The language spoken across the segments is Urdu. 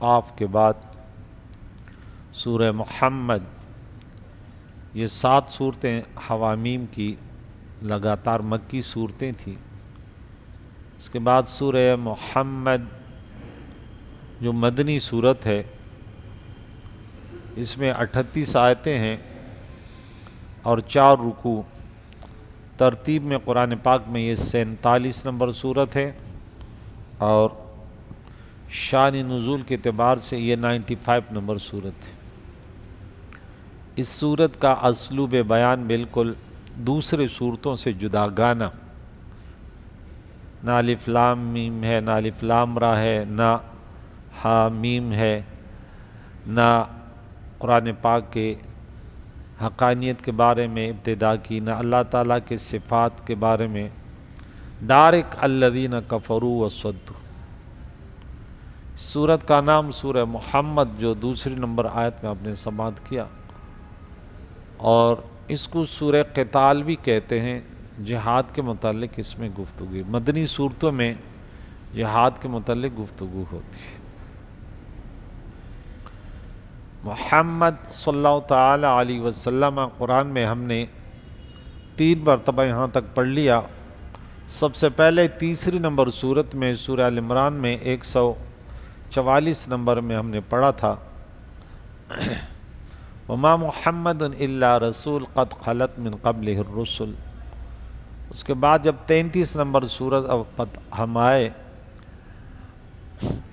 قاف کے بعد سورہ محمد، یہ 7 صورتیں حوامیم کی لگاتار مکی صورتیں تھیں۔ اس کے بعد سورہ محمد جو مدنی صورت ہے، اس میں 38 آیتیں ہیں اور 4 رکوع۔ ترتیب میں قرآن پاک میں یہ 47 نمبر صورت ہے اور شان نزول کے اعتبار سے یہ 95 نمبر صورت ہے۔ اس صورت کا اسلوب بیان بالکل دوسرے صورتوں سے جداگانہ، نہ الف لام میم ہے، نہ الف لام را ہے، نہ ہا میم ہے، نہ قرآن پاک کے حقانیت کے بارے میں ابتدا کی، نہ اللہ تعالیٰ کے صفات کے بارے میں، ڈائریکٹ الذین کفروا وصدوا۔ سورت کا نام سورہ محمد جو دوسری نمبر آیت میں آپ نے سماعت کیا، اور اس کو سورہ قتال بھی کہتے ہیں۔ جہاد کے متعلق اس میں گفتگو، مدنی صورتوں میں جہاد کے متعلق گفتگو ہوتی ہے۔ محمد صلی اللہ تعالی علیہ وسلم قرآن میں ہم نے 3 مرتبہ یہاں تک پڑھ لیا۔ سب سے پہلے تیسری نمبر صورت میں سورہ ال عمران میں 144 نمبر میں ہم نے پڑھا تھا، وما محمد الا رسول قد خلت من قبلہ الرسل۔ اس کے بعد جب 33 نمبر صورت ہم آئے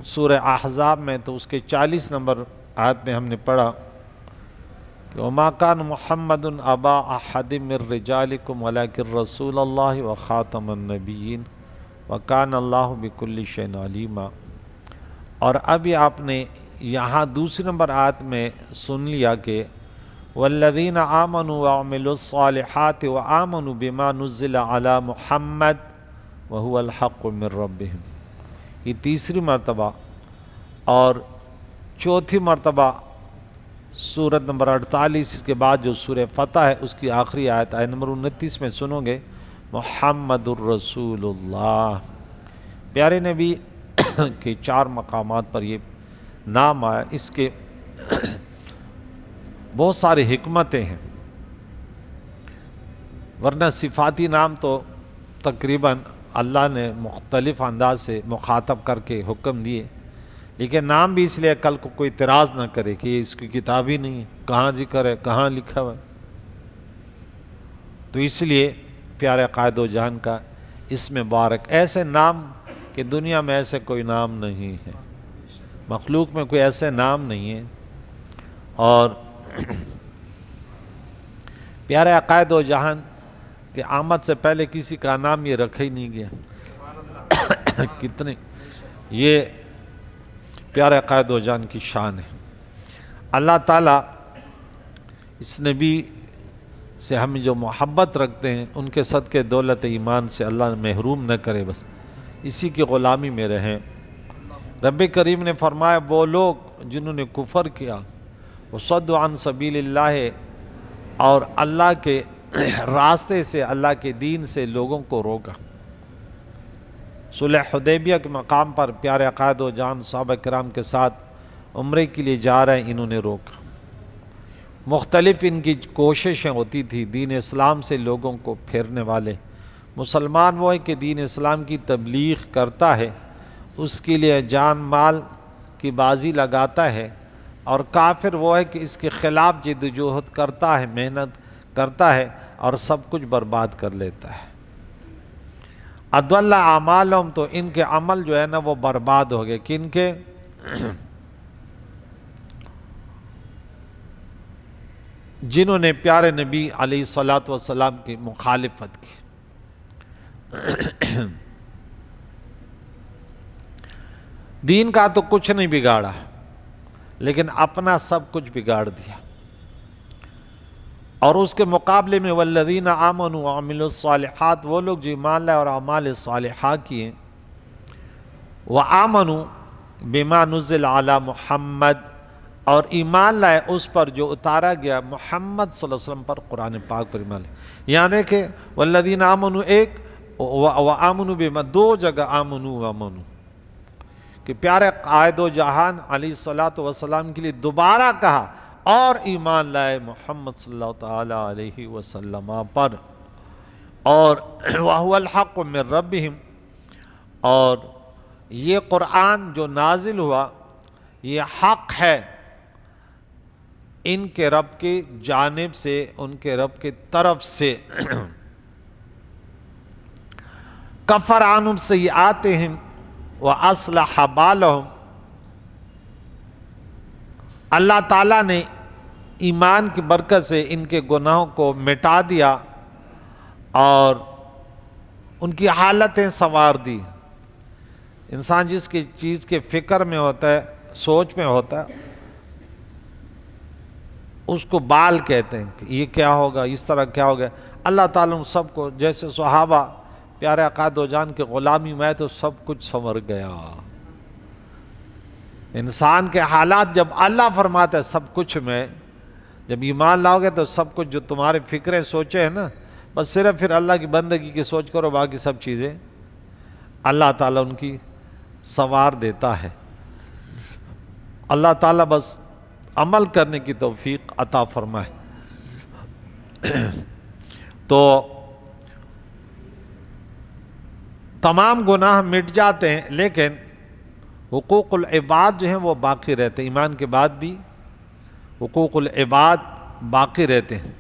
سورہ احزاب میں، تو اس کے 40 نمبر آیت میں ہم نے پڑھا کہ وما کان محمد ابا احد من رجالکم ولکن رسول اللہ وخاتم النبیین وکان اللہ بکل شیء علیما۔ اور ابھی آپ نے یہاں دوسری نمبر آیت میں سن لیا کہ والذین آمنوا وعملوا الصالحات وآمنوا بما نزل علی محمد وهو الحق من ربهم، یہ تیسری مرتبہ۔ اور چوتھی مرتبہ سورت نمبر 48 کے بعد جو سورہ فتح ہے، اس کی آخری آیت آیت نمبر 29 میں سنو گے محمد الرسول اللہ۔ پیارے نبی کے 4 مقامات پر یہ نام آیا، اس کے بہت سارے حکمتیں ہیں، ورنہ صفاتی نام تو تقریباً اللہ نے مختلف انداز سے مخاطب کر کے حکم دیے، لیکن نام بھی اس لیے کل کو کوئی اعتراض نہ کرے کہ یہ اس کی کتاب ہی نہیں ہے، کہاں ذکر ہے، کہاں لکھا ہوا ہے۔ تو اس لیے پیارے قائد و جان کا اس میں مبارک ایسے نام کہ دنیا میں ایسے کوئی نام نہیں ہے، مخلوق میں کوئی ایسے نام نہیں ہے۔ اور پیارے عقائد و جہان کہ آمد سے پہلے کسی کا نام یہ رکھا ہی نہیں گیا۔ کتنے یہ پیارے عقائد و جان کی شان ہے۔ اللہ تعالیٰ اس نبی سے ہم جو محبت رکھتے ہیں ان کے صدقے دولت ایمان سے اللہ محروم نہ کرے، بس اسی کی غلامی میں رہیں۔ رب کریم نے فرمایا وہ لوگ جنہوں نے کفر کیا، وصدوا عن سبیل اللہ، اور اللہ کے راستے سے، اللہ کے دین سے لوگوں کو روکا۔ صلح حدیبیہ کے مقام پر پیارے عقائد و جان صحابہ کرام کے ساتھ عمرے کے لیے جا رہے ہیں، انہوں نے روکا۔ مختلف ان کی کوششیں ہوتی تھی دین اسلام سے لوگوں کو پھیرنے والے۔ مسلمان وہ ہے کہ دین اسلام کی تبلیغ کرتا ہے، اس کے لیے جان مال کی بازی لگاتا ہے، اور کافر وہ ہے کہ اس کے خلاف جدوجہد کرتا ہے، محنت کرتا ہے اور سب کچھ برباد کر لیتا ہے۔ اضل اعمالہم، تو ان کے عمل جو ہے نا وہ برباد ہو گئے۔ کن کے؟ جنہوں نے پیارے نبی علیہ الصلاۃ والسلام کی مخالفت کی۔ دین کا تو کچھ نہیں بگاڑا، لیکن اپنا سب کچھ بگاڑ دیا۔ اور اس کے مقابلے میں والذین آمنوا وعملوا الصالحات، وہ لوگ جو ایمان لائے اور اعمال صالحہ کیے، وآمنوا بما نزل علی محمد، اور ایمان لائے اس پر جو اتارا گیا محمد صلی اللہ علیہ وسلم پر، قرآن پاک پر ایمان لائے۔ یہاں دیکھیں والذین آمنوا ایک، وآمنوا بما دو جگہ آمنوا وآمنوا، کہ پیارے قائد و جہان علیہ الصلوۃ والسلام کے لیے دوبارہ کہا اور ایمان لائے محمد صلی اللہ تعالیٰ علیہ وسلم پر، اور وَهُوَ الْحَقُّ مِنْ رَبِّهِمْ، اور یہ قرآن جو نازل ہوا یہ حق ہے ان کے رب کی جانب سے، ان کے رب کی طرف سے۔ کفر عنہم سیئاتہم واصلح بالہم، اللہ تعالیٰ نے ایمان کی برکت سے ان کے گناہوں کو مٹا دیا اور ان کی حالتیں سنوار دی۔ انسان جس کی چیز کے فکر میں ہوتا ہے، سوچ میں ہوتا ہے، اس کو بال کہتے ہیں کہ یہ کیا ہوگا، اس طرح کیا ہوگا۔ اللہ تعالیٰ نے سب کو، جیسے صحابہ پیارے آقا دو جان کے غلامی میں تو سب کچھ سنور گیا۔ انسان کے حالات جب اللہ فرماتا ہے سب کچھ میں، جب ایمان لاؤ گے تو سب کچھ جو تمہارے فکریں سوچے ہیں نا، بس صرف پھر اللہ کی بندگی کی سوچ کرو، باقی سب چیزیں اللہ تعالیٰ ان کی سنوار دیتا ہے۔ اللہ تعالیٰ بس عمل کرنے کی توفیق عطا فرمائے۔ تو تمام گناہ مٹ جاتے ہیں، لیکن حقوق العباد جو ہیں وہ باقی رہتے ہیں۔ ایمان کے بعد بھی حقوق العباد باقی رہتے ہیں،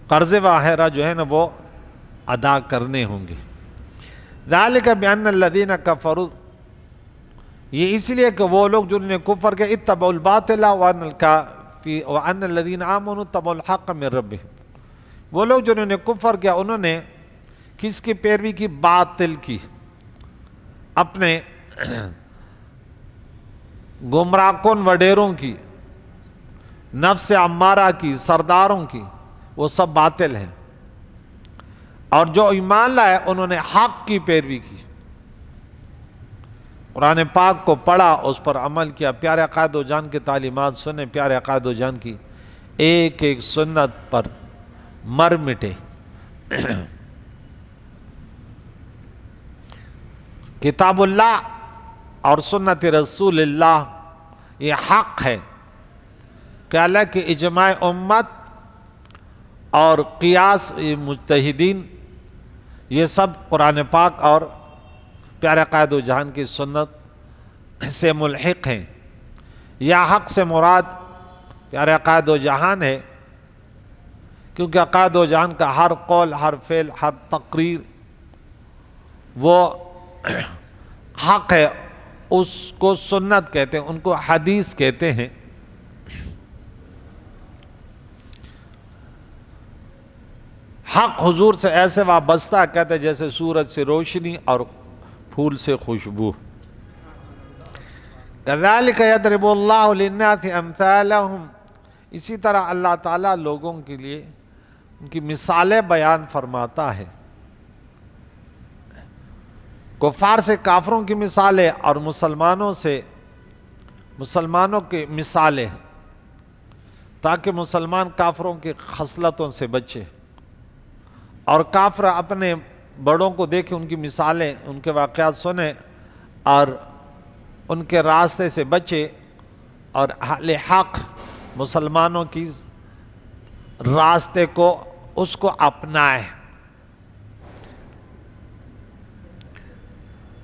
قرض وغیرہ جو ہے نا وہ ادا کرنے ہوں گے۔ ذالک بان الذین کفروا، یہ اس لیے کہ وہ لوگ جنہوں نے کفر کیا، اتبعوا الباطل وان الذین آمنوا اتبعوا الحق من ربہم، وہ لوگ جنہوں نے کفر کیا انہوں نے کس کی پیروی کی؟ باطل کی، اپنے گمراہ کن وڈیروں کی، نفس امارہ کی، سرداروں کی، وہ سب باطل ہیں۔ اور جو ایمان لائے انہوں نے حق کی پیروی کی، قرآن پاک کو پڑھا، اس پر عمل کیا، پیارے عقائد و جان کی تعلیمات سنے، پیارے عقائد و جان کی ایک ایک سنت پر مر مٹے۔ کتاب اللہ اور سنت رسول اللہ یہ حق ہے کہ اللہ کی اجماع امت اور قیاس مجتہدین یہ سب قرآن پاک اور پیارے قائد و جہان کی سنت سے ملحق ہیں۔ یا حق سے مراد پیارے قائد و جہان ہے، کیونکہ قائد و جہان کا ہر قول، ہر فعل، ہر تقریر وہ حق ہے، اس کو سنت کہتے ہیں، ان کو حدیث کہتے ہیں۔ حق حضور سے ایسے وابستہ کہتے ہیں جیسے سورج سے روشنی اور پھول سے خوشبو۔ کذالک یضرب اللہ للناس امثالہم، اسی طرح اللہ تعالیٰ لوگوں کے لیے ان کی مثالیں بیان فرماتا ہے، کفار سے کافروں کی مثالیں اور مسلمانوں سے مسلمانوں کی مثالیں، تاکہ مسلمان کافروں کی خصلتوں سے بچے، اور کافر اپنے بڑوں کو دیکھیں، ان کی مثالیں، ان کے واقعات سنیں اور ان کے راستے سے بچے، اور اہل حق مسلمانوں کی راستے کو اس کو اپنائے۔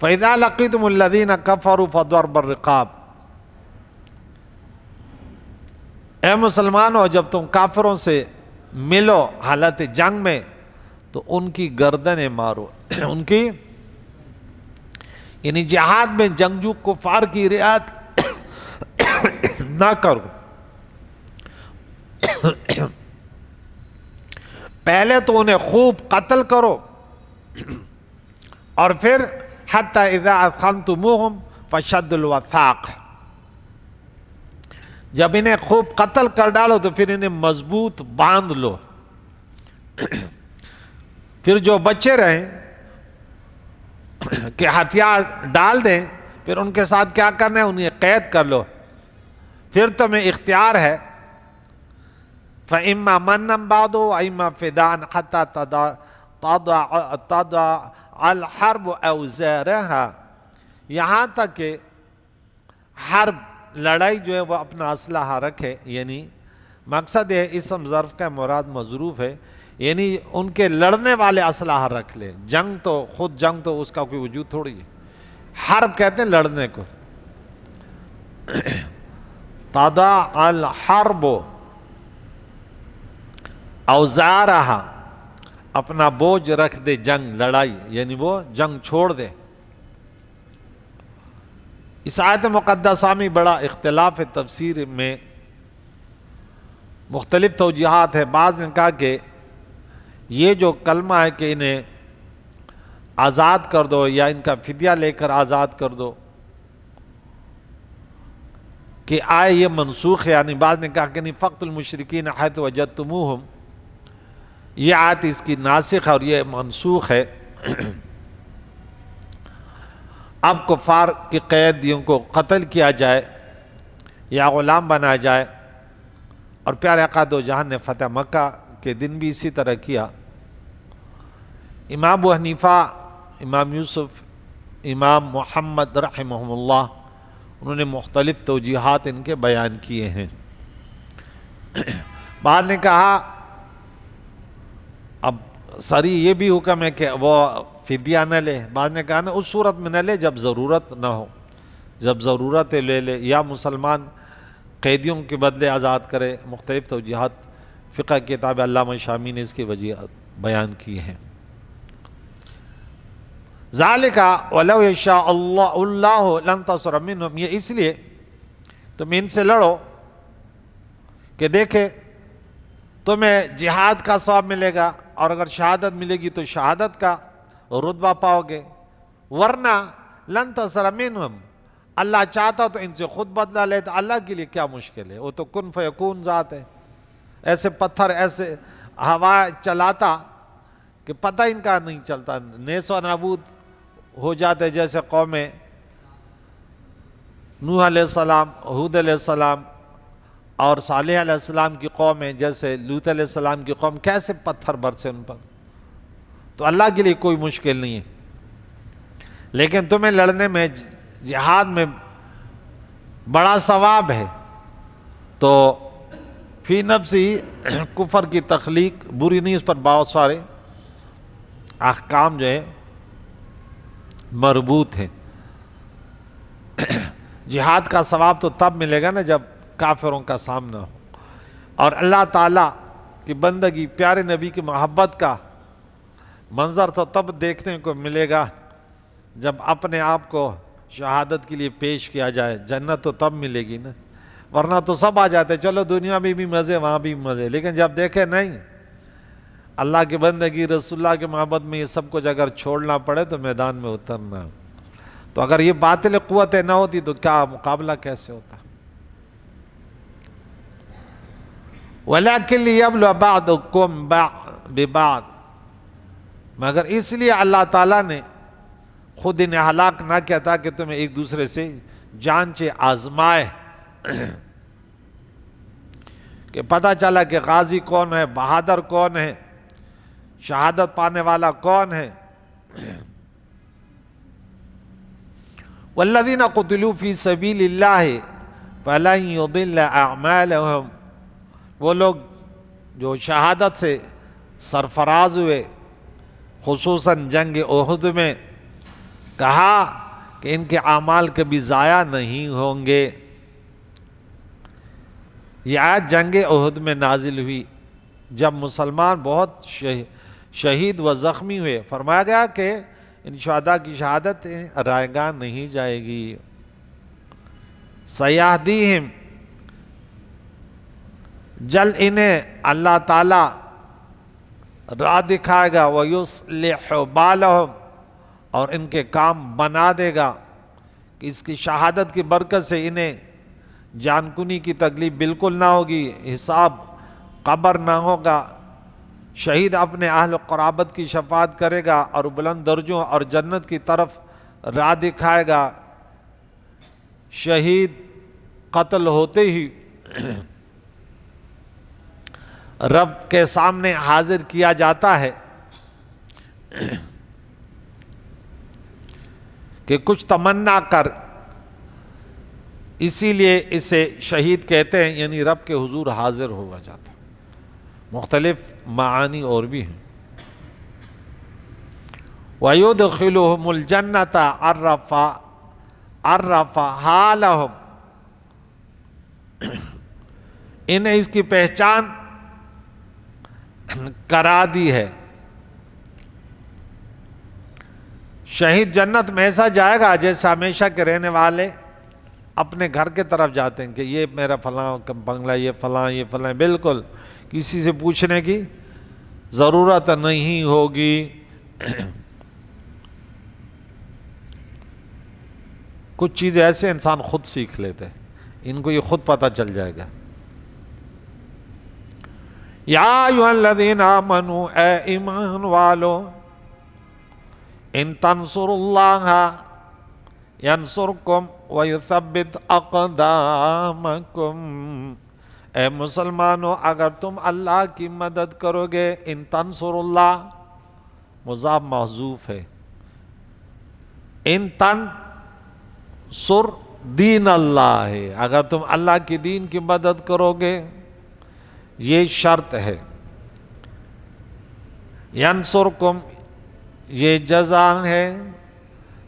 فَإِذَا لَقِيتُمُ الَّذِينَ كَفَرُوا فَضَرْبَ الرِّقَابِ، اے مسلمانوں جب تم کافروں سے ملو حالت جنگ میں تو ان کی گردنیں مارو، ان کی یعنی جہاد میں جنگجو کفار کی رعایت نہ کرو، پہلے تو انہیں خوب قتل کرو، اور پھر حتی اذا اثخنتموہم فشدوا الوثاق، جب انہیں خوب قتل کر ڈالو تو پھر انہیں مضبوط باندھ لو، پھر جو بچے رہیں کہ ہتھیار ڈال دیں، پھر ان کے ساتھ کیا کرنا ہے؟ انہیں قید کر لو، پھر تمہیں اختیار ہے فَإِمَّا مَنًّا بَعْدُ وَإِمَّا فِدَاءً حَتَّى تَضَعَ الْحَرْبُ أَوْزَارَهَا، یہاں تک کہ حرب لڑائی جو ہے وہ اپنا اسلحہ رکھے، یعنی مقصد ہے اسم ظرف کا مراد مظروف ہے، یعنی ان کے لڑنے والے اسلحہ رکھ لے۔ جنگ تو خود جنگ تو اس کا کوئی وجود تھوڑی ہے، حرب کہتے ہیں لڑنے کو۔ تضع الحرب اوزارہا، اپنا بوجھ رکھ دے جنگ لڑائی، یعنی وہ جنگ چھوڑ دے۔ اس آیت مقدسہ میں بڑا اختلاف ہے، تفسیر میں مختلف توجیہات ہے۔ بعض نے کہا کہ یہ جو کلمہ ہے کہ انہیں آزاد کر دو یا ان کا فدیہ لے کر آزاد کر دو، کہ آئے یہ منسوخ ہے، یعنی بعض نے کہا کہ نہیں، فقط المشرکین حیث وجدتموہم، یہ آیت اس کی ناسخ ہے اور یہ منسوخ ہے۔ اب کفار کی قیدیوں کو قتل کیا جائے یا غلام بنایا جائے، اور پیارے آقا دو جہان نے فتح مکہ کے دن بھی اسی طرح کیا۔ امام ابو حنیفہ، امام یوسف، امام محمد رحمہم اللہ، انہوں نے مختلف توجیحات ان کے بیان کیے ہیں۔ بعض نے کہا اب سری یہ بھی حکم ہے کہ وہ فدیہ نہ لے، بعض نے کہا نا اس صورت میں نہ لے جب ضرورت نہ ہو، جب ضرورت ہے لے لے، یا مسلمان قیدیوں کے بدلے آزاد کرے۔ مختلف توجیحات فقہ کتاب علامہ شامی نے اس کی وجہ بیان کی ہیں۔ ذالک ولو یشاء اللہ لانتصر منہم، یہ اس لیے تم ان سے لڑو کہ دیکھے تمہیں جہاد کا ثواب ملے گا، اور اگر شہادت ملے گی تو شہادت کا رتبہ پاؤ گے، ورنہ لانتصر منہم، اللہ چاہتا تو ان سے خود بدلہ لیتا۔ اللہ کے لیے کیا مشکل ہے، وہ تو کن فیکون ذات ہے۔ ایسے پتھر ایسے ہوا چلاتا کہ پتہ ان کا نہیں چلتا، نیس و نابود ہو جاتے، جیسے قوم نوح علیہ السلام، ہود علیہ السلام اور صالح علیہ السلام کی قوم ہے، جیسے لوط علیہ السلام کی قوم، کیسے پتھر برسے ان پر۔ تو اللہ کے لیے کوئی مشکل نہیں ہے، لیکن تمہیں لڑنے میں، جہاد میں بڑا ثواب ہے، تو فی نفسی کفر کی تخلیق بری نہیں، اس پر بہت سارے احکام جو ہے مربوط ہیں۔ جہاد کا ثواب تو تب ملے گا نا جب کافروں کا سامنا ہو، اور اللہ تعالیٰ کی بندگی، پیارے نبی کی محبت کا منظر تو تب دیکھنے کو ملے گا جب اپنے آپ کو شہادت کے لیے پیش کیا جائے۔ جنت تو تب ملے گی نا، ورنہ تو سب آ جاتے، چلو دنیا میں بھی مزے وہاں بھی مزے، لیکن جب دیکھے نہیں اللہ کی بندگی، رسول اللہ کی محبت میں یہ سب کچھ اگر چھوڑنا پڑے تو میدان میں اترنا۔ تو اگر یہ باطل قوتیں نہ ہوتی تو کیا مقابلہ کیسے ہوتا؟ وَلَكِنْ لِيَبْلُوَ بَعْضُكُمْ بِبَعْضٍ، مگر اس لیے اللہ تعالیٰ نے خود انہیں ہلاک نہ کیا تھا کہ تمہیں ایک دوسرے سے جانچے، آزمائے، کہ پتہ چلا کہ غازی کون ہے، بہادر کون ہے، شہادت پانے والا کون ہے۔ والذین قتلوا فی سبیل اللہ فلن یضل اعمالهم، وہ لوگ جو شہادت سے سرفراز ہوئے، خصوصاً جنگ احد میں، کہا کہ ان کے اعمال کبھی ضائع نہیں ہوں گے۔ یہ آیت جنگ احد میں نازل ہوئی جب مسلمان بہت شہید و زخمی ہوئے، فرمایا گیا کہ ان شہداء کی شہادت رائے گاہ نہیں جائے گی۔ سیہدیہم، جلد انہیں اللہ تعالیٰ راہ دکھائے گا، وَيُصْلِحُ بَالَهُمْ، اور ان کے کام بنا دے گا، کہ اس کی شہادت کی برکت سے انہیں جان کنی کی تکلیف بالکل نہ ہوگی، حساب قبر نہ ہوگا، شہید اپنے اہل و قرابت کی شفاعت کرے گا اور بلند درجوں اور جنت کی طرف راہ دکھائے گا۔ شہید قتل ہوتے ہی رب کے سامنے حاضر کیا جاتا ہے کہ کچھ تمنا کر، اسی لیے اسے شہید کہتے ہیں، یعنی رب کے حضور حاضر ہوا جاتا. مختلف معانی اور بھی ہیں. وَيُدْخِلُهُمُ الْجَنَّةَ عَرَّفَهَا لَهُمْ، انہیں اس کی پہچان کرا دی ہے. شہید جنت میں ایسا جائے گا جیسے ہمیشہ کے رہنے والے اپنے گھر کے طرف جاتے ہیں کہ یہ میرا فلاں بنگلہ، یہ فلاں، یہ فلاں، بالکل کسی سے پوچھنے کی ضرورت نہیں ہوگی. کچھ چیزیں ایسے انسان خود سیکھ لیتے ہیں، ان کو یہ خود پتہ چل جائے گا. یا ایھا الذین آمنوا، اے ایمان والو، ان تنصروا اللہ ینصرکم ویثبت اقدامکم. اے مسلمانوں، اگر تم اللہ کی مدد کرو گے، ان تنصروا اللہ مضاف محذوف ہے، ان تنصر دین اللہ ہے، اگر تم اللہ کی دین کی مدد کرو گے، یہ شرط ہے. ینصرکم یہ جزا ہے،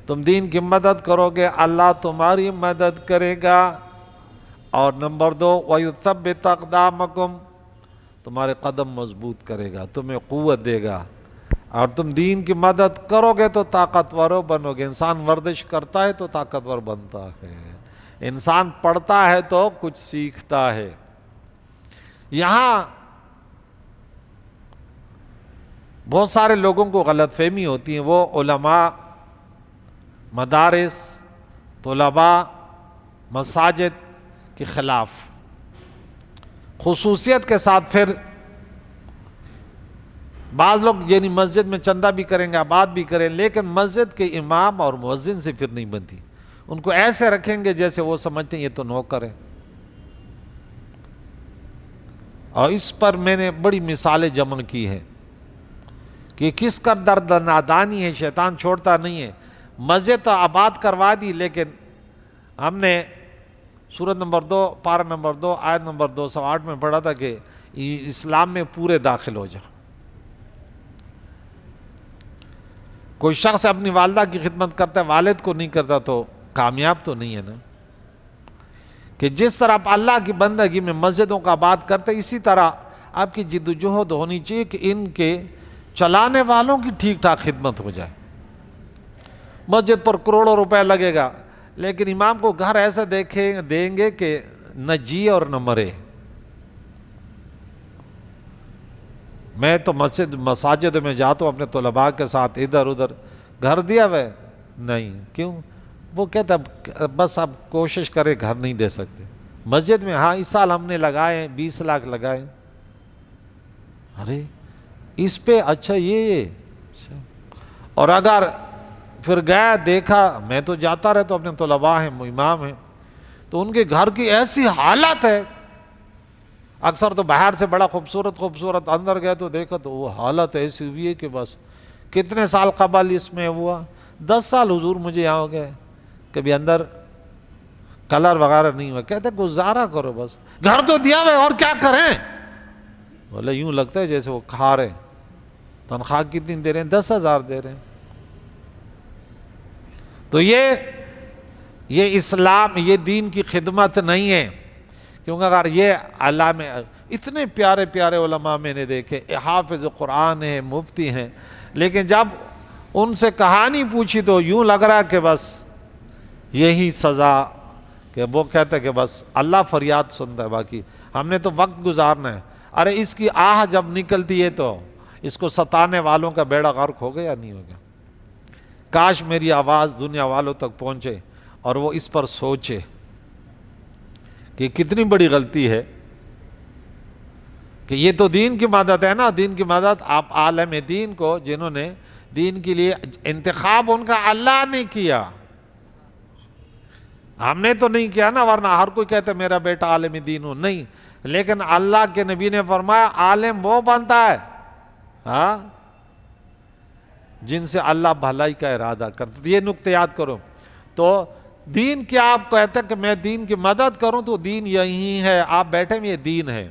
تم دین کی مدد کرو گے اللہ تمہاری مدد کرے گا. اور نمبر 2 وَيُثَبِّتْ أَقْدَامَكُمْ تمہارے قدم مضبوط کرے گا، تمہیں قوت دے گا. اور تم دین کی مدد کرو گے تو طاقتور بنو گے. انسان ورزش کرتا ہے تو طاقتور بنتا ہے، انسان پڑھتا ہے تو کچھ سیکھتا ہے. یہاں بہت سارے لوگوں کو غلط فہمی ہوتی ہے، وہ علماء، مدارس، طلباء، مساجد کے خلاف خصوصیت کے ساتھ. پھر بعض لوگ یعنی مسجد میں چندہ بھی کریں گے، آباد بھی کریں، لیکن مسجد کے امام اور مؤذن سے پھر نہیں بنتی. ان کو ایسے رکھیں گے جیسے وہ سمجھتے ہیں یہ تو نوکر ہے. اور اس پر میں نے بڑی مثالیں جمع کی ہیں کہ کس کا درد نادانی ہے، شیطان چھوڑتا نہیں ہے. مسجد تو آباد کروا دی، لیکن ہم نے سورت نمبر 2 پارہ نمبر 2 آیت نمبر 208 میں پڑھا تھا کہ اسلام میں پورے داخل ہو جاؤ. کوئی شخص اپنی والدہ کی خدمت کرتا ہے، والد کو نہیں کرتا تو کامیاب تو نہیں ہے نا. کہ جس طرح آپ اللہ کی بندگی میں مسجدوں کا آباد کرتے، اسی طرح آپ کی جد و جہد ہونی چاہیے کہ ان کے چلانے والوں کی ٹھیک ٹھاک خدمت ہو جائے. مسجد پر کروڑوں روپے لگے گا، لیکن امام کو گھر ایسا دیں گے کہ نہ جی اور نہ مرے. میں تو مساجد میں جاتا ہوں اپنے طلباء کے ساتھ، ادھر ادھر گھر دیا ہوئے نہیں. کیوں؟ وہ کہتا بس آپ کوشش کرے گھر نہیں دے سکتے. مسجد میں ہاں اس سال ہم نے لگائے 20 لاکھ لگائے. ارے اس پہ اچھا یہ اور اگر پھر گیا دیکھا، میں تو جاتا رہتا ہوں، اپنے طلباء ہیں، امام ہیں، تو ان کے گھر کی ایسی حالت ہے، اکثر تو باہر سے بڑا خوبصورت، اندر گئے تو دیکھا تو وہ حالت ایسی ہوئی ہے کہ بس کتنے سال قبل اس میں ہوا، 10 سال حضور مجھے یہاں ہو گئے، کبھی اندر کلر وغیرہ نہیں ہوا. کہتے گزارا کرو، بس گھر تو دیا ہوئے اور کیا کریں. بولے یوں لگتا ہے جیسے وہ کھا رہے. تنخواہ کتنی دے رہے ہیں؟ 10,000 دے رہے ہیں. تو یہ اسلام، یہ دین کی خدمت نہیں ہے. کیونکہ اگر یہ اللہ میں اتنے پیارے پیارے علماء میں نے دیکھے، حافظ قرآن ہیں، مفتی ہیں، لیکن جب ان سے کہانی پوچھی تو یوں لگ رہا کہ بس یہی سزا، کہ وہ کہتے کہ بس اللہ فریاد سنتا ہے، باقی ہم نے تو وقت گزارنا ہے. ارے اس کی آہ جب نکلتی ہے تو اس کو ستانے والوں کا بیڑا غرق ہو گیا یا نہیں ہو گیا. کاش میری آواز دنیا والوں تک پہنچے اور وہ اس پر سوچے کہ کتنی بڑی غلطی ہے کہ یہ تو دین کی مدد ہے نا. دین کی مدد آپ عالم دین کو، جنہوں نے دین کے لیے انتخاب ان کا اللہ نے کیا، ہم نے تو نہیں کیا نا. ورنہ ہر کوئی کہتا ہے میرا بیٹا عالم دین ہو، نہیں. لیکن اللہ کے نبی نے فرمایا عالم وہ بنتا ہے، ہاں، جن سے اللہ بھلائی کا ارادہ کرتا. تو یہ نقطہ یاد کرو. تو دین کیا آپ کہتے ہیں کہ میں دین کی مدد کروں، تو دین یہی ہے، آپ بیٹھے میں یہ دین ہے.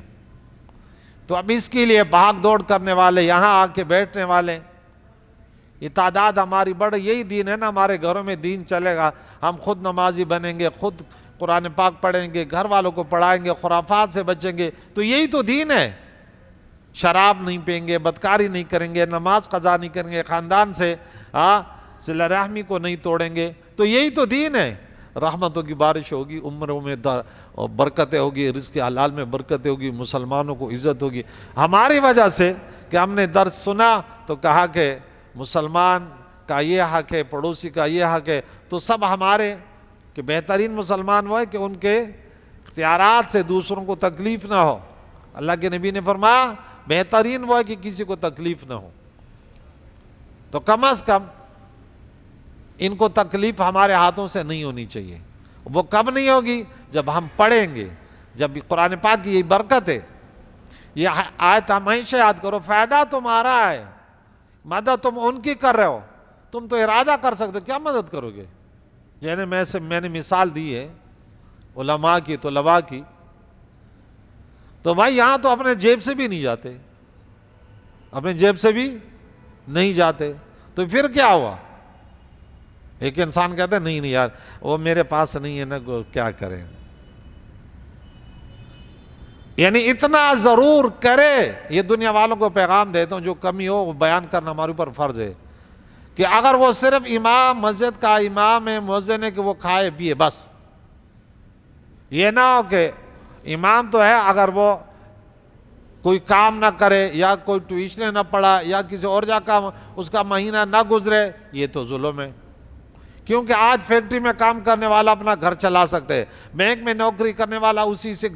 تو اب اس کے لیے بھاگ دوڑ کرنے والے، یہاں آ کے بیٹھنے والے، یہ تعداد ہماری بڑھ، یہی دین ہے نا. ہمارے گھروں میں دین چلے گا، ہم خود نمازی بنیں گے، خود قرآن پاک پڑھیں گے، گھر والوں کو پڑھائیں گے، خرافات سے بچیں گے، تو یہی تو دین ہے. شراب نہیں پئیں گے، بدکاری نہیں کریں گے، نماز قضا نہیں کریں گے، خاندان سے صلہ رحمی کو نہیں توڑیں گے، تو یہی تو دین ہے. رحمتوں کی بارش ہوگی، عمروں میں برکتیں ہوگی، رزق حلال میں برکتیں ہوگی، مسلمانوں کو عزت ہوگی. ہماری وجہ سے کہ ہم نے درس سنا تو کہا کہ مسلمان کا یہ حق ہے، پڑوسی کا یہ حق ہے، تو سب ہمارے، کہ بہترین مسلمان وہ ہے کہ ان کے اختیارات سے دوسروں کو تکلیف نہ ہو. اللہ کے نبی نے فرمایا بہترین وہ ہے کہ کسی کو تکلیف نہ ہو. تو کم از کم ان کو تکلیف ہمارے ہاتھوں سے نہیں ہونی چاہیے. وہ کب نہیں ہوگی؟ جب ہم پڑھیں گے، جب قرآن پاک کی یہی برکت ہے. یہ آیت ہمیشہ یاد کرو، فائدہ تمہارا ہے، مدد تم ان کی کر رہے ہو. تم تو ارادہ کر سکتے، کیا مدد کرو گے؟ یعنی میں نے مثال دی ہے علماء کی، طلباء کی، تو بھائی یہاں تو اپنے جیب سے بھی نہیں جاتے، اپنے جیب سے بھی نہیں جاتے، تو پھر کیا ہوا؟ ایک انسان کہتا ہے نہیں یار وہ میرے پاس نہیں ہے نا، کیا کریں. یعنی اتنا ضرور کرے. یہ دنیا والوں کو پیغام دیتا ہوں، جو کمی ہو وہ بیان کرنا ہمارے اوپر فرض ہے، کہ اگر وہ صرف امام مسجد کا امام ہے، مؤذن ہے، کہ وہ کھائے پیے بس. یہ نہ ہو کہ امام تو ہے، اگر وہ کوئی کام نہ کرے، یا کوئی ٹیوشن نہ پڑھا، یا کسی اور جا کا اس کا مہینہ نہ گزرے، یہ تو ظلم ہے. کیونکہ آج فیکٹری میں کام کرنے والا اپنا گھر چلا سکتا ہے، بینک میں نوکری کرنے والا اسی سے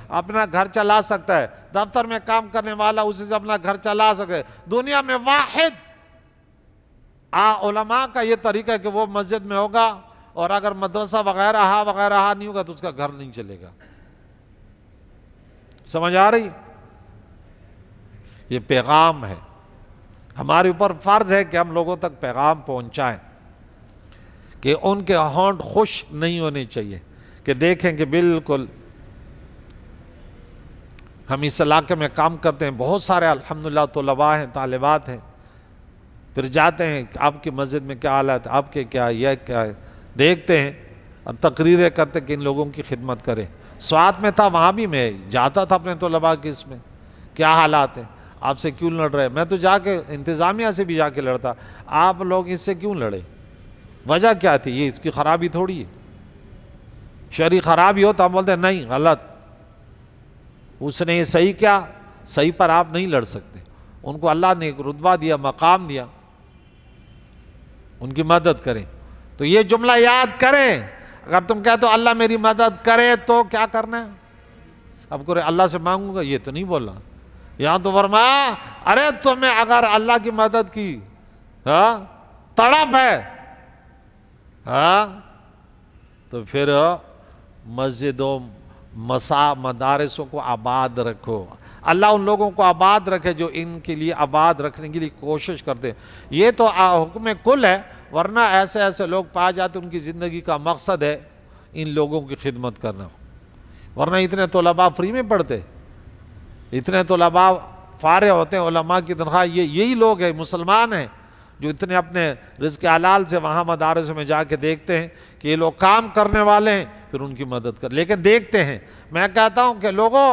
اپنا گھر چلا سکتا ہے، دفتر میں کام کرنے والا اسی سے اپنا گھر چلا سکتا ہے. دنیا میں واحد علماء کا یہ طریقہ ہے کہ وہ مسجد میں ہوگا، اور اگر مدرسہ وغیرہ نہیں ہوگا تو اس کا گھر نہیں چلے گا. سمجھ آ رہی؟ یہ پیغام ہے، ہمارے اوپر فرض ہے کہ ہم لوگوں تک پیغام پہنچائیں، کہ ان کے ہونٹ خشک نہیں ہونے چاہیے، کہ دیکھیں کہ بالکل ہم اس علاقے میں کام کرتے ہیں، بہت سارے الحمدللہ طلباء ہیں، طالبات ہیں، پھر جاتے ہیں کہ آپ کی مسجد میں کیا حالات، آپ کے کیا، یہ کیا ہے، دیکھتے ہیں اور تقریریں کرتے کہ ان لوگوں کی خدمت کرے. سوات میں تھا، وہاں بھی میں جاتا تھا اپنے طلباء کے، اس میں کیا حالات ہیں، آپ سے کیوں لڑ رہے. میں تو جا کے انتظامیہ سے بھی جا کے لڑتا، آپ لوگ اس سے کیوں لڑے، وجہ کیا تھی؟ یہ اس کی خرابی تھوڑی ہے. شرعی خرابی ہو تو ہم بولتے ہیں نہیں غلط، اس نے یہ صحیح کیا، صحیح پر آپ نہیں لڑ سکتے. ان کو اللہ نے ایک رتبہ دیا، مقام دیا، ان کی مدد کریں. تو یہ جملہ یاد کریں. اگر تم کہتے ہو اللہ میری مدد کرے تو کیا کرنا ہے؟ اب کرے اللہ سے مانگوں گا، یہ تو نہیں بولا. یہاں تو فرمایا ارے تمہیں اگر اللہ کی مدد کی تڑپ ہے تو پھر مسجدوں مدارسوں کو آباد رکھو. اللہ ان لوگوں کو آباد رکھے جو ان کے لیے آباد رکھنے کے لیے کوشش کرتے. یہ تو حکم کل ہے، ورنہ ایسے لوگ پائے جاتے ان کی زندگی کا مقصد ہے ان لوگوں کی خدمت کرنا. ورنہ اتنے طلباء فری میں پڑھتے، اتنے طلباء فارغ ہوتے ہیں، علماء کی تنخواہ. یہی لوگ ہیں، مسلمان ہیں، جو اتنے اپنے رزق حلال سے وہاں مدارس میں جا کے دیکھتے ہیں کہ یہ لوگ کام کرنے والے ہیں، پھر ان کی مدد کر. لیکن دیکھتے ہیں، میں کہتا ہوں کہ لوگوں،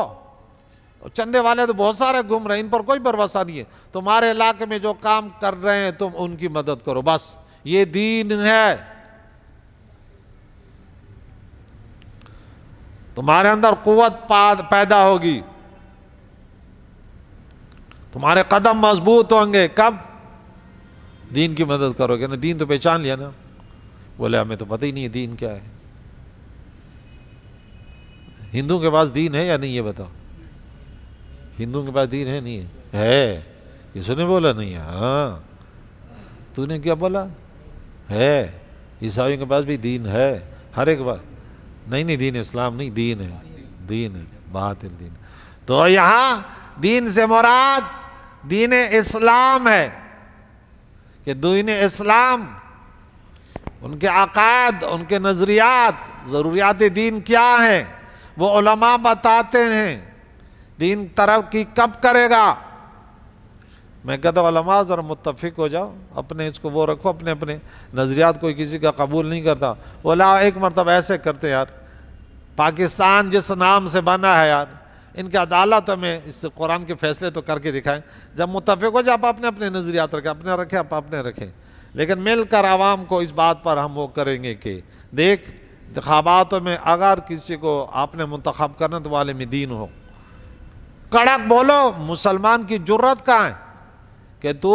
چندے والے تو بہت سارے گم رہے، ان پر کوئی بھروسہ نہیں ہے. تمہارے علاقے میں جو کام کر رہے ہیں تم ان کی مدد کرو، بس یہ دین ہے. تمہارے اندر قوت پیدا ہوگی، تمہارے قدم مضبوط ہوں گے. کب؟ دین کی مدد کرو گے نا. دین تو پہچان لیا نا. بولے ہمیں تو پتہ ہی نہیں ہے دین کیا ہے. ہندوؤں کے پاس دین ہے یا نہیں یہ بتاؤ؟ ہندوؤں کے پاس دین ہے نہیں ہے؟ کسی نے بولا نہیں ہے؟ ہاں تو نے کیا بولا؟ ہے. عیسائیوں کے پاس بھی دین ہے، ہر ایک بات. نہیں دین اسلام نہیں، دین ہے، دین ہے، باطل دین. تو یہاں دین سے مراد دین اسلام ہے. کہ دین اسلام، ان کے عقائد، ان کے نظریات، ضروریات دین کیا ہیں، وہ علماء بتاتے ہیں۔ دین ترقی کب کرے گا؟ میں کہتا ہوں علماء ذرا متفق ہو جاؤ، اپنے اس کو وہ رکھو، اپنے اپنے نظریات کوئی کسی کا قبول نہیں کرتا۔ بولا ایک مرتبہ ایسے کرتے یار، پاکستان جس نام سے بنا ہے یار، ان کی عدالت میں اس قرآن کے فیصلے تو کر کے دکھائیں۔ جب متفق ہو جائے آپ اپنے اپنے نظریات رکھیں، اپنے رکھیں، آپ اپنے رکھیں، لیکن مل کر عوام کو اس بات پر ہم وہ کریں گے کہ دیکھ انتخاباتوں میں اگر کسی کو آپ نے منتخب کرنا تو وہ عالم دین ہو، کڑک بولو۔ مسلمان کی جرت کہاں ہے کہ تو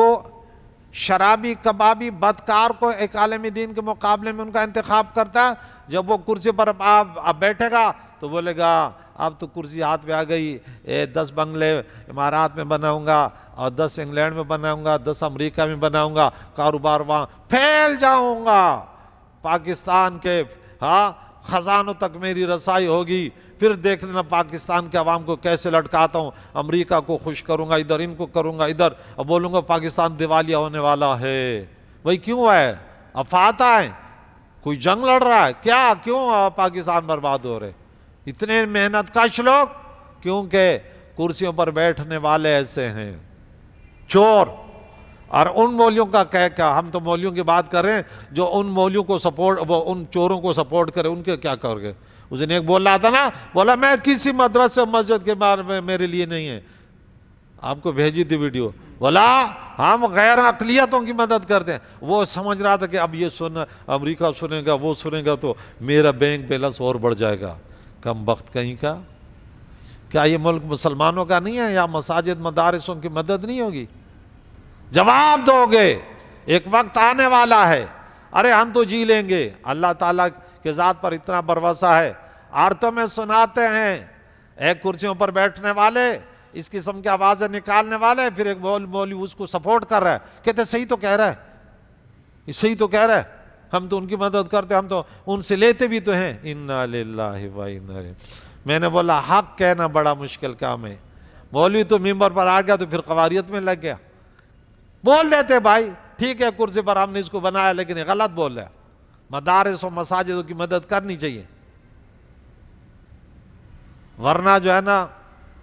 شرابی کبابی بدکار کو ایک عالم دین کے مقابلے میں ان کا انتخاب کرتا ہے؟ جب وہ کرسی پر اب بیٹھے گا تو بولے گا اب تو کرسی ہاتھ میں آ گئی، 10 بنگلے امارات میں بناؤں گا اور 10 انگلینڈ میں بناؤں گا، 10 امریکہ میں بناؤں گا، کاروبار وہاں پھیل جاؤں گا، پاکستان کے خزانوں تک میری رسائی ہوگی، پھر دیکھ لینا پاکستان کے عوام کو کیسے لٹکاتا ہوں، امریکہ کو خوش کروں گا، ادھر ان کو کروں گا، ادھر اب بولوں گا پاکستان دیوالیہ ہونے والا ہے۔ بھائی کیوں ہے؟ افاتہ ہے، کوئی جنگ لڑ رہا ہے کیا؟ کیوں پاکستان برباد ہو رہے؟ اتنے محنت کش لوگ، کیونکہ کرسیوں پر بیٹھنے والے ایسے ہیں چور۔ اور ان مولویوں کا کیا، ہم تو مولویوں کی بات کر رہے ہیں جو ان مولویوں کو سپورٹ، وہ ان چوروں کو سپورٹ کرے، ان کے کیا کرو گے؟ اس دن ایک بول رہا تھا نا، بولا میں کسی مدرسے مسجد کے بارے میں میرے لیے نہیں ہے، آپ کو بھیجی تھی ویڈیو، بولا ہم غیر اقلیتوں کی مدد کرتے ہیں۔ وہ سمجھ رہا تھا کہ اب یہ سن امریکہ سنے گا، وہ سنے گا تو میرا بینک بیلنس اور بڑھ جائے گا۔ کم بخت کہیں کا، کیا یہ ملک مسلمانوں کا نہیں ہے؟ یا مساجد مدارسوں کی مدد نہیں ہوگی؟ جواب دو گے، ایک وقت آنے والا ہے، ارے ہم تو جی لیں گے، اللہ تعالیٰ کے ذات پر اتنا بھروسہ ہے۔ عورتوں میں سناتے ہیں ایک کرسیوں پر بیٹھنے والے، اس قسم کی آوازیں نکالنے والے، پھر ایک مولوی اس کو سپورٹ کر رہا ہے، کہتے صحیح تو کہہ رہا ہے، یہ صحیح تو کہہ رہا ہے، ہم تو ان کی مدد کرتے، ہم تو ان سے لیتے بھی تو ہیں۔ انا للہ و انا الیہ۔ میں نے بولا حق کہنا بڑا مشکل کام ہے، مولوی تو ممبر پر آ گیا تو پھر قواریت میں لگ گیا۔ بول دیتے بھائی ٹھیک ہے کرسی پر ہم نے اس کو بنایا، لیکن یہ غلط بول رہا ہے، مدارس و مساجدوں کی مدد کرنی چاہیے، ورنہ جو ہے نا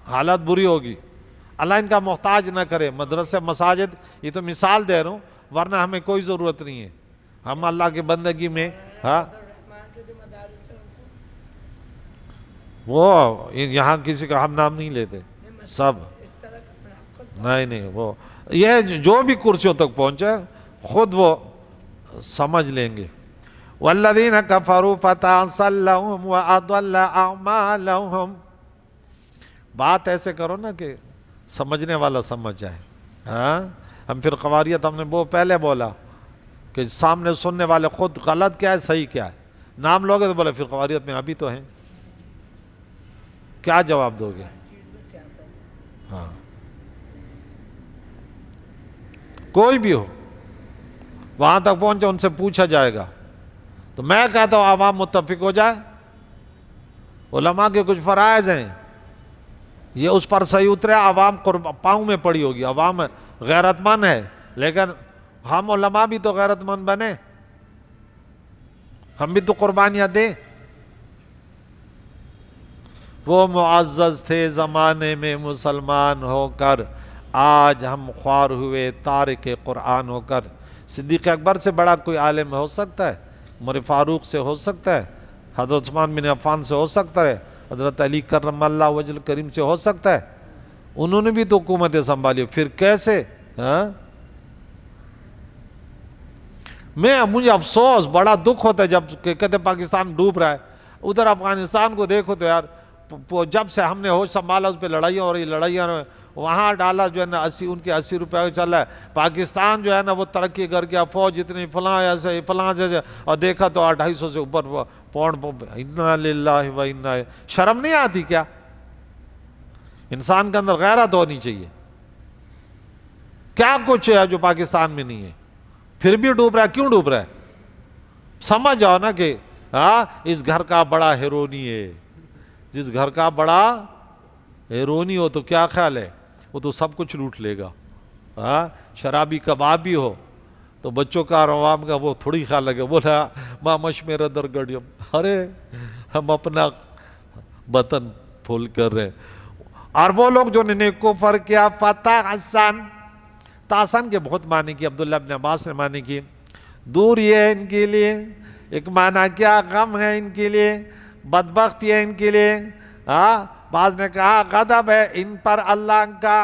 حالت بری ہوگی۔ اللہ ان کا محتاج نہ کرے، مدرسے مساجد یہ تو مثال دے رہا ہوں، ورنہ ہمیں کوئی ضرورت نہیں ہے، ہم اللہ کی بندگی میں وہ یہاں کسی کا ہم نام نہیں لیتے، سب نہیں وہ یہ جو بھی کرسیوں تک پہنچے خود وہ سمجھ لیں گے۔ والذین کفروا فتعصل لهم واضل اعمالهم۔ بات ایسے کرو نا کہ سمجھنے والا سمجھ جائے۔ ہم پھر قواریت ہم نے وہ پہلے بولا کہ سامنے سننے والے خود غلط کیا ہے صحیح کیا ہے، نام لوگے تو بولے پھر قواریت میں ابھی تو ہیں، کیا جواب دو گے؟ ہاں کوئی بھی ہو وہاں تک پہنچے، ان سے پوچھا جائے گا۔ تو میں کہتا ہوں عوام متفق ہو جائے، علماء کے کچھ فرائض ہیں یہ اس پر صحیح اترے، عوام پاؤں میں پڑی ہوگی، عوام غیرت مند ہے، لیکن ہم علماء بھی تو غیرت مند بنے، ہم بھی تو قربانیاں دیں۔ وہ معزز تھے زمانے میں مسلمان ہو کر، آج ہم خوار ہوئے تارک قرآن ہو کر۔ صدیق اکبر سے بڑا کوئی عالم ہو سکتا ہے؟ عمر فاروق سے ہو سکتا ہے؟ حضرت عثمان بن عفان سے ہو سکتا ہے؟ حضرت علی کرم اللہ وجہ الکریم سے ہو سکتا ہے؟ انہوں نے بھی تو حکومتیں سنبھالی، پھر کیسے؟ مجھے افسوس بڑا دکھ ہوتا ہے جب کہتے پاکستان ڈوب رہا ہے، ادھر افغانستان کو دیکھو تو یار جب سے ہم نے ہوش سنبھالا اس پہ لڑائیاں ہو رہی، لڑائیاں وہاں ڈالا جو ہے نا ان کے 80 روپے چل رہا ہے، پاکستان جو ہے نا وہ ترقی کر گیا، فوج اتنی فلاں ایسے فلاں جیسے، اور دیکھا تو 250 سے اوپر پاؤنڈ۔ انا للہ و انا الیہ۔ شرم نہیں آتی کیا؟ انسان کے اندر غیرت ہونی چاہیے۔ کیا کچھ ہے جو پاکستان میں نہیں ہے؟ پھر بھی ڈوب رہا ہے، کیوں ڈوب رہا ہے؟ سمجھ جاؤ نا کہ اس گھر کا بڑا ہیرونی ہے، جس گھر کا بڑا ہیرونی ہو تو کیا خیال ہے وہ تو سب کچھ لوٹ لے گا۔ شرابی کبابی ہو تو بچوں کا اور عوام کا وہ تھوڑی خیال لگے، بولا ماں مشمیر در گڑیم، ارے ہم اپنا بطن پھول کر رہے. اور وہ لوگ جو نے کفر کیا فتح حسن، تاسن کے بہت معنی کی، عبداللہ ابن عباس نے معنی کی دور یہ ہے ان کے لیے، ایک معنی کیا غم ہے ان کے لیے، بدبختی ہے ان کے لیے. بعض نے کہا غضب ہے ان پر اللہ کا،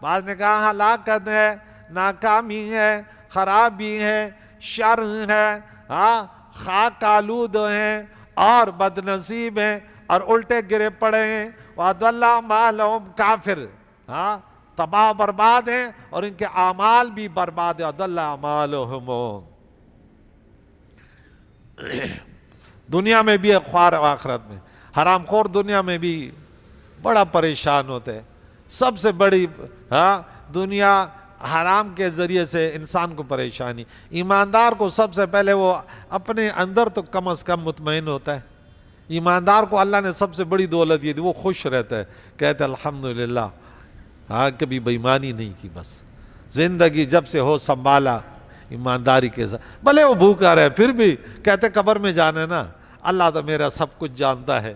بعض نے کہا ہلاکت ہے، ناکامی ہے، خرابی ہے، شر ہے، خاک آلود ہیں اور بد نصیب ہیں اور الٹے گرے پڑے ہیں. وَأَضَلَّ أَعْمَالَهُمْ کافر تباہ برباد ہیں اور ان کے اعمال بھی برباد ہیں. وَأَضَلَّ أَعْمَالَهُمْ، دنیا میں بھی خوار آخرت میں. حرام خور دنیا میں بھی بڑا پریشان ہوتے ہیں. سب سے بڑی دنیا حرام کے ذریعے سے انسان کو پریشانی. ایماندار کو سب سے پہلے وہ اپنے اندر تو کم از کم مطمئن ہوتا ہے. ایماندار کو اللہ نے سب سے بڑی دولت یہ دی، وہ خوش رہتا ہے، کہتے الحمدللہ کبھی بےایمانی نہیں کی، بس زندگی جب سے ہو سنبھالا ایمانداری کے ساتھ. بھلے وہ بھوکا رہے پھر بھی کہتے قبر میں جانا ہے نا، اللہ تو میرا سب کچھ جانتا ہے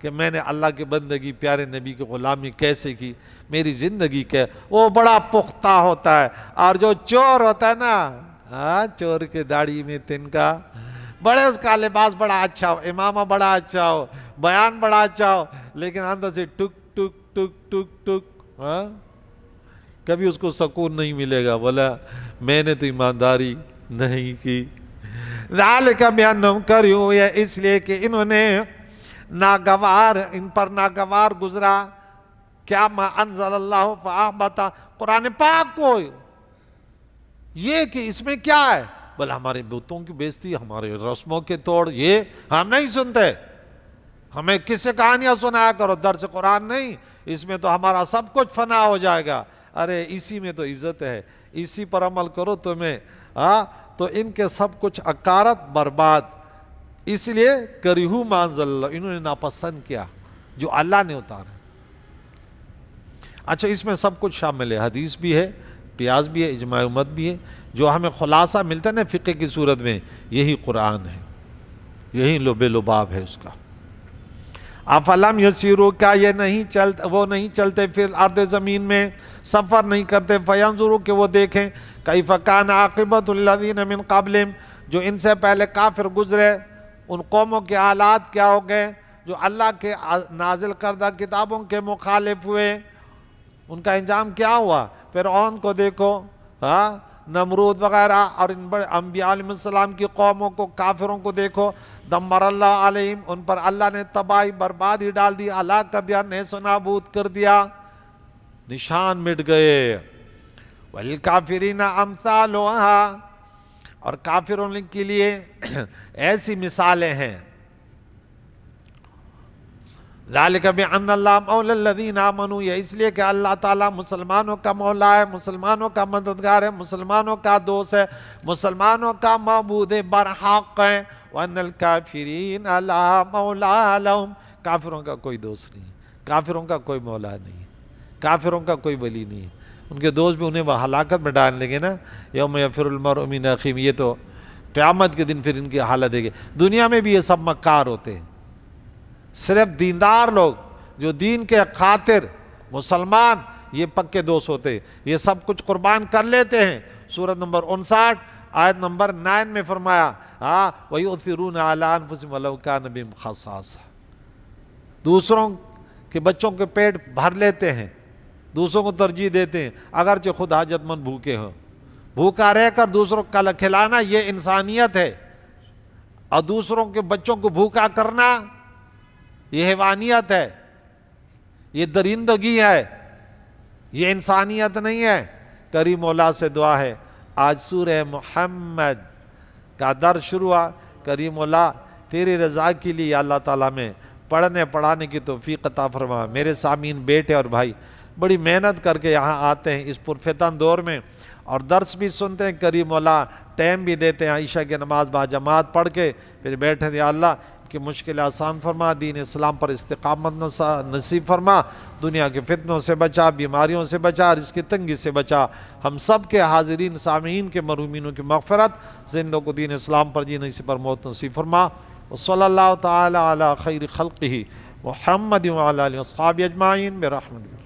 کہ میں نے اللہ کی بندگی پیارے نبی کی غلامی کیسے کی، میری زندگی کے. وہ بڑا پختہ ہوتا ہے. اور جو چور ہوتا ہے نا، چور کے داڑھی میں تنکا، بڑے اس کا لباس بڑا اچھا ہو، امامہ بڑا اچھا ہو، بیان بڑا اچھا ہو، لیکن اندر سے ٹک ٹک ٹک ٹک ٹک، کبھی اس کو سکون نہیں ملے گا. بولا میں نے تو ایمانداری نہیں کی. ذالک بأنہم کریہوا، یہ اس لیے کہ انہوں نے ناگوار، ان پر ناگوار گزرا کیا ما انزل اللہ فاحبط، قرآن پاک کو. یہ کہ اس میں کیا ہے؟ بل ہمارے بتوں کی بیزتی، ہمارے رسموں کے توڑ، یہ ہم نہیں سنتے. ہمیں کس سے کہانیاں سنایا کرو، درس قرآن نہیں، اس میں تو ہمارا سب کچھ فنا ہو جائے گا. ارے اسی میں تو عزت ہے، اسی پر عمل کرو تمہیں. تو ان کے سب کچھ اکارت برباد. اس لیے کریہوا ما انزل اللہ، انہوں نے ناپسند کیا جو اللہ نے اتارا. اچھا اس میں سب کچھ شامل ہے، حدیث بھی ہے، پیاز بھی ہے، اجماع امت بھی ہے. جو ہمیں خلاصہ ملتا ہے نا فقہ کی صورت میں، یہی قرآن ہے، یہی لب لباب ہے اس کا. افلم یسیروا، کیا یہ نہیں چلتے، وہ نہیں چلتے فی الارض، زمین میں سفر نہیں کرتے، فینظروا کہ وہ دیکھیں کیف کان عاقبۃ الذین من قبلہم، جو ان سے پہلے کافر گزرے، ان قوموں کے حالات کیا ہو گئے جو اللہ کے نازل کردہ کتابوں کے مخالف ہوئے، ان کا انجام کیا ہوا. فرعون کو دیکھو، نمرود وغیرہ، اور ان بڑے انبیاء علیہ السلام کی قوموں کو، کافروں کو دیکھو. دمر اللہ علیہم، ان پر اللہ نے تباہی بربادی ڈال دی، ہلاک کر دیا، نیست و نابود کر دیا، نشان مٹ گئے. وَلِلْكَافِرِينَ أَمْثَالُهَا، اور کافروں کے لیے ایسی مثالیں ہیں. ذَلِكَ بِأَنَّ اللَّهَ مَوْلَى الَّذِينَ آمَنُوا، یہ اس لیے کہ اللہ تعالیٰ مسلمانوں کا مولا ہے، مسلمانوں کا مددگار ہے، مسلمانوں کا دوست ہے، مسلمانوں کا معبود برحق ہے. وَأَنَّ الْكَافِرِينَ لَا مَوْلَىٰ لَهُمْ، کافروں کا کوئی دوست نہیں، کافروں کا کوئی مولا نہیں، کافروں کا کوئی ولی نہیں. ان کے دوست بھی انہیں وہ ہلاکت میں ڈال لیں گے نا. یوم یفر المرء من اخیہ، یہ تو قیامت کے دن پھر ان کی حالت دے گی. دنیا میں بھی یہ سب مکار ہوتے ہیں. صرف دیندار لوگ جو دین کے خاطر مسلمان، یہ پکے دوست ہوتے ہیں، یہ سب کچھ قربان کر لیتے ہیں. سورۃ نمبر 59 آیت نمبر 9 میں فرمایا وَيُؤْثِرُونَ عَلَىٰ أَنفُسِهِمْ وَلَوْ كَانَ بِهِمْ خَصَاصَةٌ، دوسروں کے بچوں کے پیٹ بھر لیتے ہیں، دوسروں کو ترجیح دیتے ہیں اگرچہ خود حاجت مند بھوکے ہوں. بھوکا رہ کر دوسروں کو کھلانا یہ انسانیت ہے، اور دوسروں کے بچوں کو بھوکا کرنا یہ حیوانیت ہے، یہ درندگی ہے، یہ انسانیت نہیں ہے. کریم مولا سے دعا ہے، آج سورہ محمد کا درس شروع ہوا. کریم مولا تیری رضا کے لیے اللہ تعالیٰ میں پڑھنے پڑھانے کی توفیق عطا فرما. میرے سامعین بیٹے اور بھائی بڑی محنت کر کے یہاں آتے ہیں اس پرفتن دور میں، اور درس بھی سنتے ہیں. کریم مولا ٹائم بھی دیتے ہیں، عشاء کی نماز با جماعت پڑھ کے پھر بیٹھے. یا اللہ کہ مشکل آسان فرما، دین اسلام پر استقامت نصیب فرما، دنیا کے فتنوں سے بچا، بیماریوں سے بچا، رزق کی تنگی سے بچا، ہم سب کے حاضرین سامعین کے مرحومینوں کی مغفرت، زندوں کو دین اسلام پر جینے اسی پر موت نصیب فرما۔ وصلی اللہ تعالی علی خیر خلقہ محمد وعلی آلہ وصحبہ اجمعین برحمتک۔